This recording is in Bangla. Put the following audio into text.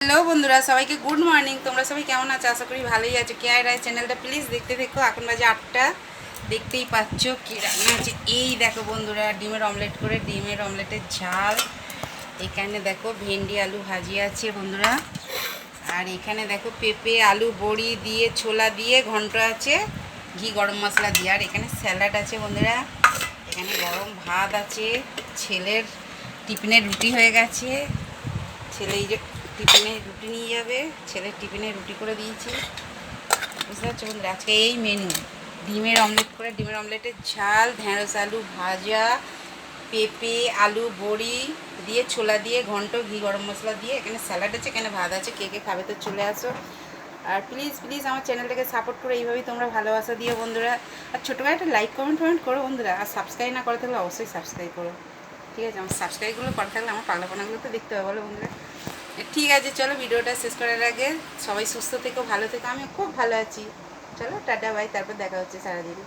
হ্যালো বন্ধুরা, সবাইকে গুড মর্নিং। তোমরা সবাই কেমন আছো? আশা করি ভালোই আছো। কেয়ার রায় চ্যানেলটা প্লিজ দেখতে দেখো। এখন বাজে 8টা, দেখতেই পাচ্ছ কি রান্না আছে। এই দেখো বন্ধুরা, ডিমের অমলেট করে, ডিমের অমলেটের ঝাল। এখানে দেখো ভেন্ডি আলু ভাজি আছে বন্ধুরা। আর এখানে দেখো পেঁপে আলু বড়ি দিয়ে ছোলা দিয়ে ঘন্ট আছে, ঘি গরম মশলা দিয়ে। আর এখানে স্যালাড আছে বন্ধুরা। এখানে গরম ভাত আছে। ছেলের টিফিনের রুটি হয়ে গেছে। ছেলে এই যে টিফিনে রুটি নিয়ে যাবে, ছেলের টিফিনে রুটি করে দিয়েছি। বুঝতে পারছো বন্ধুরা, আজকে এই মেনু। ডিমের অমলেট করে, ডিমের অমলেটের ঝাল, ঢেঁড়স আলু ভাজা, পেঁপে আলু বড়ি দিয়ে ছোলা দিয়ে ঘন্ট, ঘি গরম মশলা দিয়ে। এখানে স্যালাড আছে, এখানে ভাত আছে। কে কে খাবে তো চলে আসো। আর প্লিজ প্লিজ আমার চ্যানেলটাকে সাপোর্ট করো, এইভাবেই তোমরা ভালোবাসা দিও বন্ধুরা। আর ছোটো একটা লাইক কমেন্ট করো বন্ধুরা। আর সাবস্ক্রাইব না করে থাকলে অবশ্যই সাবস্ক্রাইব করো, ঠিক আছে? আমার সাবস্ক্রাইবগুলো করে থাকলে আমার পাগলাপনাগুলো তো দেখতে হবে বলো বন্ধুরা। ঠিক আছে, চলো ভিডিওটা শেষ করার আগে সবাই সুস্থ থেকো, ভালো থেকো। আমি খুব ভালো আছি। চলো টাটা বাই, তারপর দেখা হচ্ছে সারাদিন।